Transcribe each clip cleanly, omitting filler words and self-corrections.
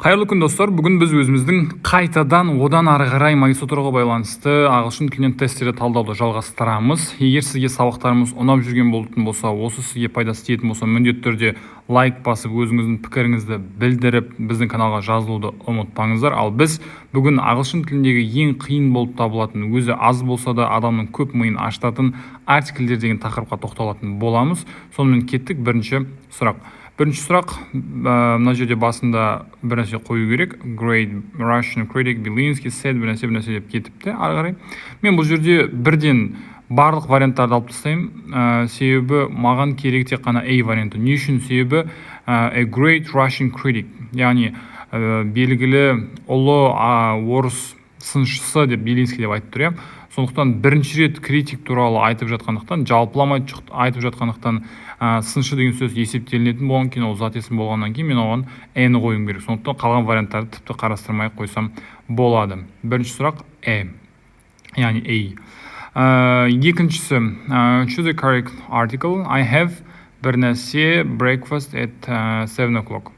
Қайырлы күн достар, бүгін біз өзіміздің қайтадан одан ары қарай магистратураға байланысты ағылшын тілінен тесттерді талдауды жалғастырамыз. Егер сізге сабақтарымыз ұнап жүрген болатын болса, осы сізге пайдасы тиетін болса, міндетті түрде лайк басып, өзіңіздің пікіріңізді білдіріп, біздің каналға жазылуды ұмытпаңыздар. Ал біз бүгін ағылшын тіліндегі ең қиын болып табылатын, өзі аз болса да адамның көп миын ашытатын артикльдер деген тақырыпқа тоқталатын боламыз. Сонымен кеттік. Бірінші сұрақ, мына жерде басында бір нәрсе қою керек. Great Russian critic Белинский said бір нәрсе деп кетіпті ары қарай. Мен бұл жерде бірден барлық варианттарды алып тастаймын. Себебі маған керек тек қана A варианты. Не үшін? Себебі a great Russian critic, яғни белгілі ұлы орыс сыншысы деп Белинский деп айтып тұр. Сондықтан бірінші рет критик туралы айтып жатқандықтан, жалпыламай айтып жатқандықтан, сыншы деген сөз есептелінетін болған кейін, ол зат есім болғаннан кейін мен оған N қойым керек. Сондықтан қалған варианттарды тіпті қарастырмай қойсам болады. Бірінші сұрақ яғни A. Екіншісі, choose a correct article. I have бір нәрсе breakfast at 7 o'clock.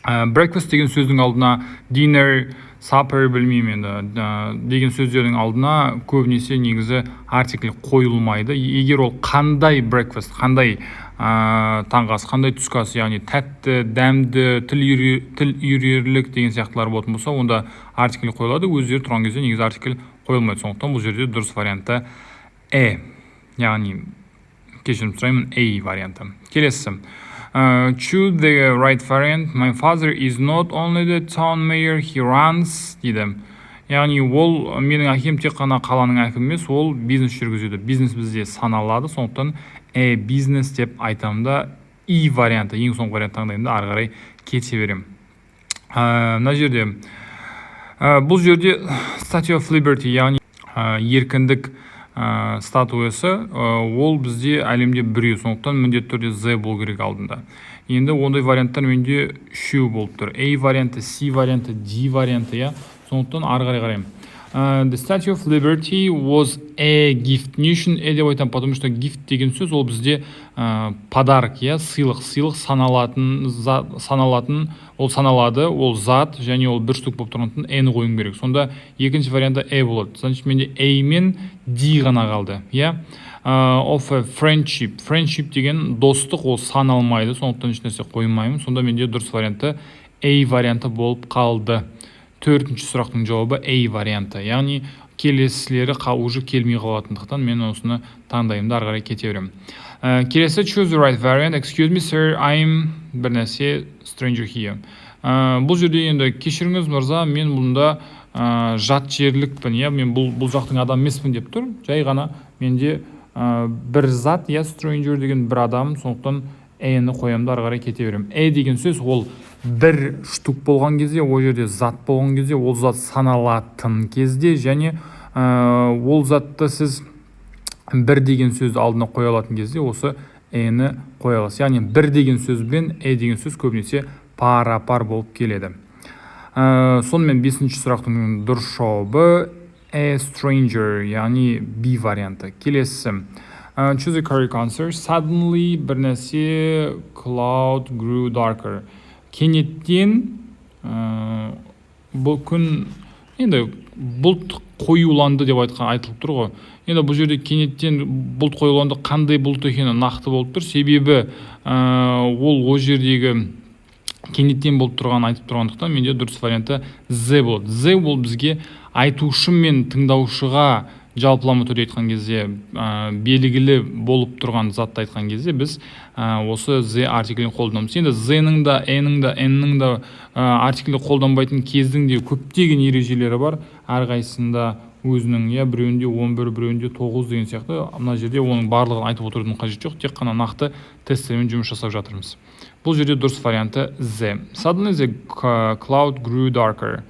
Breakfast деген сөздің алдына dinner, supper білмеймін енді деген сөздердің алдына көбінесе негізі артикль қойылмайды. Егер ол қандай breakfast, қандай таңғы ас, қандай түскі ас, яғни тәтті, дәмді, тіл үйрерлік деген сияқтылар болатын болса, онда артикль қойылады. Өздері тұрған кезде негізі артикль қойылмайды. Сондықтан бұл жерде дұрыс варианты яғни кешірім сұраймын, A варианты. Келесі. Choose the right variant. My father is not only the town mayor, he runs дейді. Яғни ол менің әкем тек қана қаланың әкімі емес, ол бизнес жүргізеді. Бизнес бізде саналады, сондықтан бизнес деп айтамын да E варианты, ең соңғы вариант таңдаймын да ары қарай кете берем. Мына жерде бұл жерде Statue of Liberty, яғни еркіндік статуясы, ол бізде әлемде біреу, сондықтан міндетті түрде Z болу керек алдында. Енді ондай варианттар менде үшеу болып тұр. A варианты, C варианты, D варианты, сондықтан ары қарай қараймын. The Statue of Liberty was a gift. Не үшін деп айтамын? Потому что gift деген сөз ол бізде подарок, сыйлық саналатын, ол саналады, ол зат, және ол бір штук болып тұрғандықтан N қойым керек. Сонда екінші варианты A болады. Значит, менде A мен D ғана қалды. Of a friendship. Friendship деген достық, ол саналмайды, сондықтан ешнәрсе қоймаймын. Сонда менде дұрыс варианты A варианты болып қалды. Төртінші сұрақтың жауабы A варианты. Яғни келесілері уже келмей қалатындықтан мен осыны таңдаймын да ары қарай кете беремін. Келесі, choose the right variant. Excuse me, sir, I'm бір нәрсе stranger here. Бұл жерде енді кешіріңіз мырза, мен бұнда жат жерлікпін, мен бұл жақтың адам емеспін деп тұр. Жай ғана менде бір зат, stranger деген бір адам, сондықтан A-ні қоямды ары қарай кете беремін. A деген сөз ол бір штук болған кезде, ол жерде зат болған кезде, ол зат саналатын кезде, және ол затты сіз бір деген сөзді алдына қоя алатын кезде осы A-ні қоя аласыз. Яғни бір деген сөз бен A деген сөз көбінесе пара-пар болып келеді. Сонымен бесінші сұрақтың дұрыс жауабы A stranger, яғни B варианты. Келесі. Choose a correct answer. Suddenly бір нәрсе cloud grew darker. Кенеттен бұл күн, енді бұлт қоюланды деп айтылып тұр ғой. Енді бұл жерде кенеттен бұлт қоюланды, қандай бұлт екені нақты болып тұр. Себебі ол жердегі кенеттен болып тұрған айтып тұрғандықтан менде дұрыс варианты Z болады. Z ол бізге айтушы мен тыңдаушыға жалпылама түрде айтқан кезде, белгілі болып тұрған затты айтқан кезде біз осы Z артиклін қолданамыз. Енді Z-ның да, N-ның да, N-ның да артиклі қолданбайтын кездің де көптеген ережелері бар. Әрқайсында өзінің, біреуінде 11, біреуінде 9 деген сияқты. Мына жерде оның барлығын айтып отырудың қажеті жоқ, тек қана нақты тесттермен жұмыс жасап жатырмыз. Бұл жерде дұрыс варианты Z. Suddenly the cloud grew darker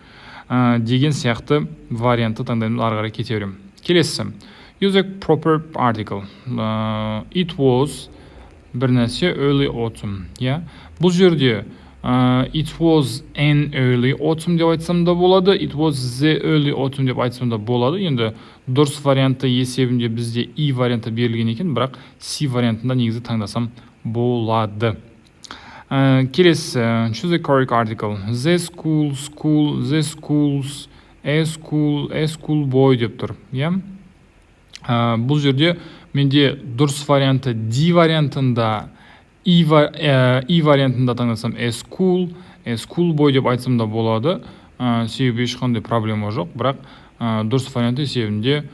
деген сияқты варианты таңдаймын, ары қарай кете беремін. Келесі. Use a proper article. It was бір нәрсе early autumn. Бұл жерде it was an early autumn деп айтсам да болады, it was the early autumn деп айтсам да болады. Енді дұрыс варианты есебінде бізде E варианты берілген екен, бірақ C вариантында негізі таңдасам болады. Келесі, choose the correct article. The school, school, the schools, a school boy деп тұр. Бұл жерде менде дұрыс варианты D вариантында, E вариантында таңдасам a school boy деп айтсам да болады. Себебі ешқандай проблема жоқ, бірақ дұрыс варианты себебінде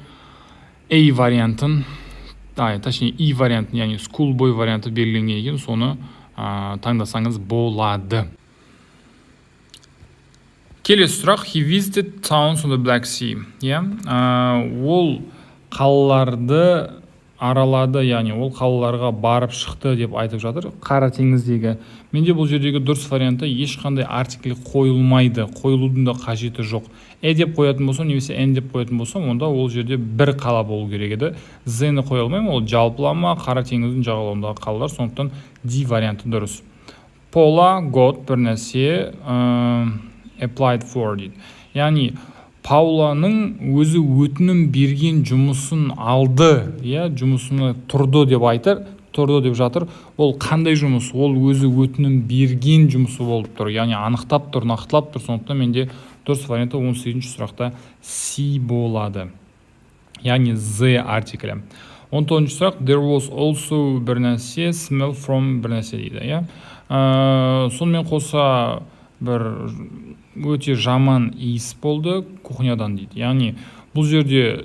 A вариантын, точнее E вариантын, яғни school boy варианты белгіленген екен, соны таңдасаңыз болады. Келесі сұрақ, he visited towns on the Black Sea. Ол қалаларды аралады, яғни ол қалаларға барып шықты деп айтып жатыр. Қара теңіздегі. Менде бұл жердегі дұрыс варианты ешқандай артикль қойылмайды, қойылудың да қажеті жоқ. Деп қоятын болсам, немесе N деп қоятын болсам, онда ол жерде бір қала болу керек еді. Z-ні қоя алмаймын, ол жалпылама қара теңіздің жағалауындағы қалалар, сондықтан D варианты дұрыс. Paula got бір нәрсе applied for дейді. Яғни Пауланың өзі өтінім берген жұмысын алды, жұмысына тұрды деп айтыр, тұрды деп жатыр. Ол қандай жұмыс? Ол өзі өтінім берген жұмысы болып тұр. Яғни анықтап тұр, нақтылап тұр. Сондықтан менде дұрыс варианты 18-ші сұрақта C болады. Яғни Z артиклі. 19-ші сұрақ, there was also бір нәрсе, smell from бір нәрсе дейді. Сонымен қоса бір өте жаман иіс болды кухнядан дейді. Яғни бұл жерде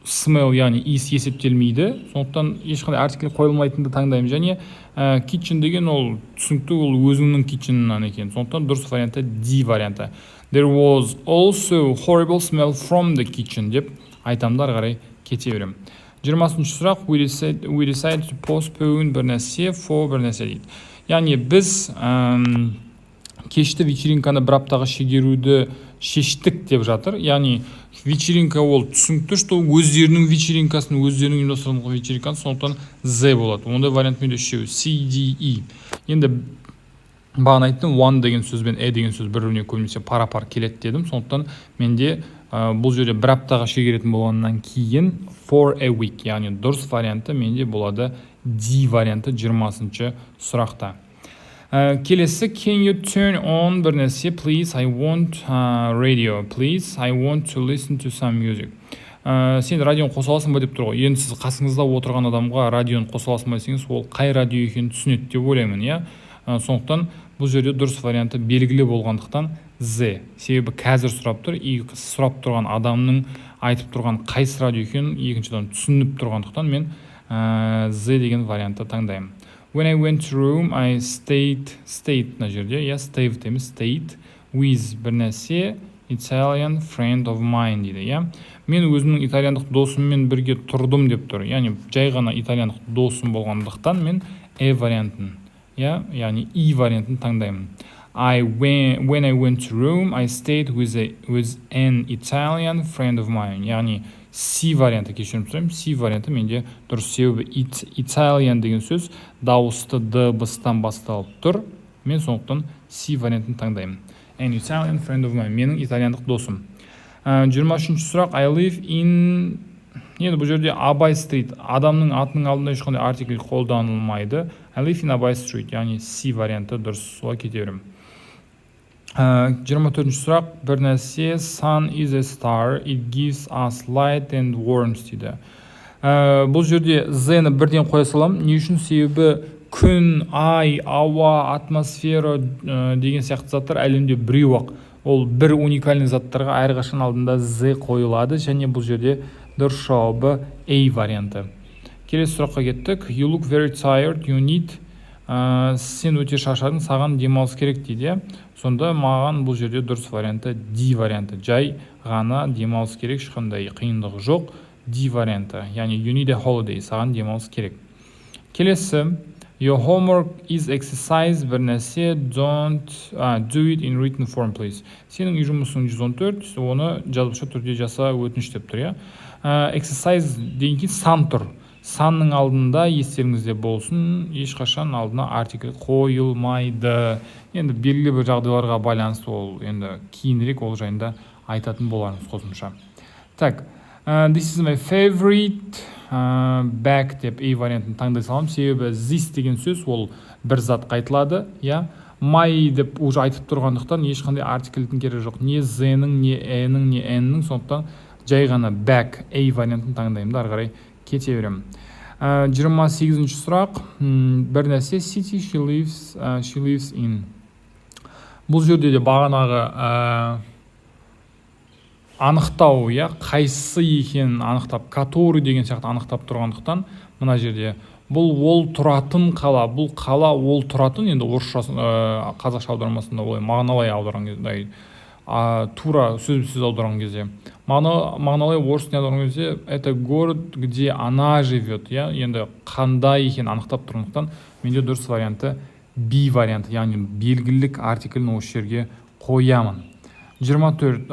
smell, яғни иіс есептелмейді. Сондықтан ешқандай артикль қойылмайтынды таңдаймын. Және kitchen деген ол түсінікті, ол өзіңнің kitchen'нан екен. Сондықтан дұрыс варианты D варианты. There was also horrible smell from the kitchen деп айтамдар қарай кете берем. 20-ші сұрақ, we decided to postpone бір нәрсе for бір нәрсе дейді. Яғни біз кешті вечеринканы бір аптаға шегеруді шештік деп жатыр. Яғни вечеринка ол түсінікті, что өздерінің вечеринкасын, өздерінің ұйымдастырған вечеринкасын, сондықтан Z болады. Ондай вариант менде үшеу, C, D, E. Енді бағана айттым, one деген сөз бен деген сөз бір-біріне көбінесе пара-пар келеді дедім. Сондықтан менде бұл жерде бір аптаға шегеретін болғаннан кейін for a week, яғни дұрыс варианты менде болады D варианты 20-ші сұрақта. Келесі, can you turn on бір нәрсе, please, I want radio, please, I want to listen to some music. Сен радионы қоса аласың ба деп тұр ғой. Енді сіз қасыңызда отырған адамға радионы қоса аласың ба десеңіз, ол қай радио екенін түсінеді деп ойлаймын, сондықтан бұл жерде дұрыс варианты белгілі болғандықтан Z. Себебі қазір сұрап тұр, сұрап тұрған адамның айтып тұрған қайсы радио екенін екіншіден түсініп тұрғандықтан мен Z деген вариантты таңдаймын. When I went to Rome, I stayed на жерде, stayed with бір нәрсе, Italian friend of mine дейді, Мен өзімнің итальяндық досыммен бірге тұрдым деп тұр. Яғни жай ғана итальяндық досым болғандықтан мен вариантын, яғни E вариантын таңдаймын. When I went to Rome, I stayed with an Italian friend of mine. Яғни C варианты кешірім сұраймын. C варианты менде дұрыс, себебі Italian деген сөз дауысты дыбыстан басталып тұр. Мен сондықтан C вариантын таңдаймын. An Italian friend of mine. Менің итальяндық досым. 23-ші сұрақ, I live in... Енді бұл жерде Абай Street. Адамның атының алдында ешқандай артикль қолданылмайды. I live in Абай Street. Яғни C варианты дұрыс, солай кете берем. 24-ші сұрақ, бір нәрсе, sun is a star, it gives us light and warmth дейді. Бұл жерде Z-ні бірден қоя салам. Не үшін? Себебі күн, ай, ауа, атмосфера деген сияқты заттар әлемде біреу-ақ. Ол бір уникальный заттарға әрқашан алдында Z қойылады, және бұл жерде дұрыс жауабы A варианты. Келесі сұраққа кеттік. You look very tired, you need... Сен өте шаршадың, саған демалыс керек дейді. Сонда маған бұл жерде дұрыс варианты D варианты. Жай ғана демалыс керек, ешқандай қиындығы жоқ. D варианты. Яғни you need a holiday, саған демалыс керек. Келесі, your homework is exercise бір нәрсе, don't do it in written form, please. Сенің үй жұмысың 114, оны жазбаша түрде жаса өтініш деп тұр, Exercise деген кейін сан тұр. Санның алдында естеріңізде болсын, ешқашан алдына артикль қойылмайды. Енді белгілі бір жағдайларға байланысты ол енді кейінірек ол жайында айтатын болармыз қосымша. Так, This is my favorite bag деп A вариантын таңдай саламын, себебі this деген сөз ол бір зат қайтылады, иә. My деп уже айтып тұрғандықтан ешқандай артикльдің керегі жоқ. Не the-ның, не e-ның, не n-ның, сондықтан жай ғана bag A вариантын таңдаймын да, ары қарай кете беремін. 28-ші сұрақ. Бір нәрсе city she lives in. Бұл жерде де бағанағы анықтау, я қайсысы екенін анықтап, который деген сияқты анықтап тұрғандықтан, мына жерде бұл ол тұратын қала, бұл қала ол тұратын, енді орысша қазақша аудармасында олай мағыналай аударған кезде, тура сөзбе-сөз аударған кезде, мағыналай орыс тіліне аударған кезде, это город, где она живет, я енді қандай екенін анықтап тұрғандықтан, менде дұрыс варианты B варианты, яғни белгілік артиклін осы жерге қоямын. 29.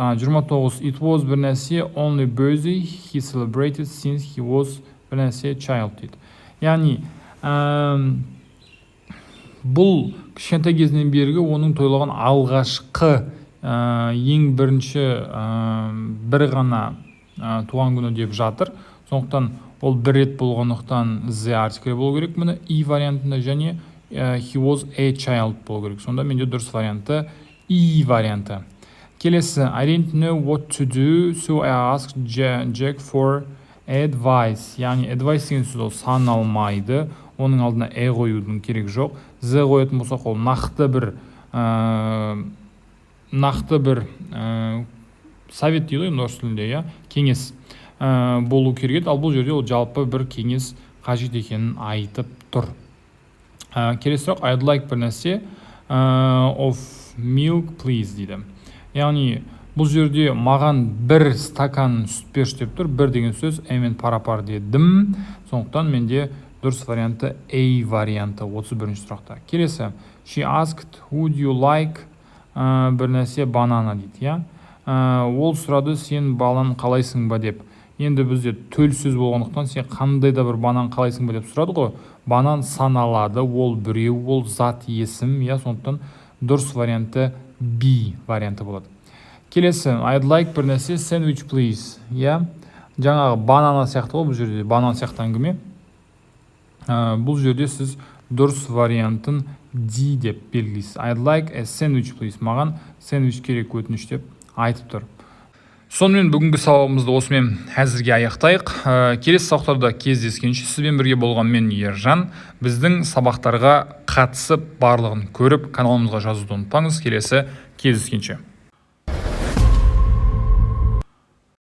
It was бір нәрсе only birthday he celebrated since he was бір нәрсе child дейді. Яғни бұл кішкентай кезінен бергі оның тойлаған алғашқы ең бірінші бір ғана туған күні деп жатыр. Сондықтан ол бір рет болғандықтан the артикль болу керек міне E вариантында, және he was a child болу керек. Сонда менде дұрыс варианты E варианты. Келесі, I didn't know what to do, so I asked Jack for advice. Яғни advice деген сөз ол саналмайды, оның алдына қоюдың керек жоқ. The қоятын болсақ, ол нақты бір совет дейді ғой орыс тілінде, иә, кеңес болу керек еді, ал бұл жерде ол жалпы бір кеңес қажет екенін айтып тұр. Келесі сұрақ, I'd like бір нәрсе of milk please дейді. Яғни бұл жерде маған бір стакан сүт берші деп тұр, бір деген сөз мен пара-пар дедім, сондықтан менде дұрыс варианты A варианты 31-ші сұрақта. Келесі, she asked would you like бір нәрсе банана дейді, иә. Ол сұрады сен банан қалайсың ба деп. Енді бізде төл сөз болғандықтан сен қандай да бір банан қалайсың ба деп сұрады ғой. Банан саналады, ол біреу, ол зат есім, иә, сондықтан дұрыс варианты B варианты болады. Келесі, I'd like бір нәрсе sandwich please, иә. Жаңағы банана сияқты ғой, бұл жерде банан сияқты әңгіме. Бұл жерде сіз дұрыс вариантын D деп белгілейсіз. I'd like a sandwich please. Маған сэндвич керек өтініш деп айтып тұр. Сонымен бүгінгі сабағымызды осымен әзірге аяқтайық. Келесі сабақтарда кездескенше сізбен бірге болған мен Ержан. Біздің сабақтарға қатысып барлығын көріп каналымызға жазуды ұмытпаңыз. Келесі кездескенше.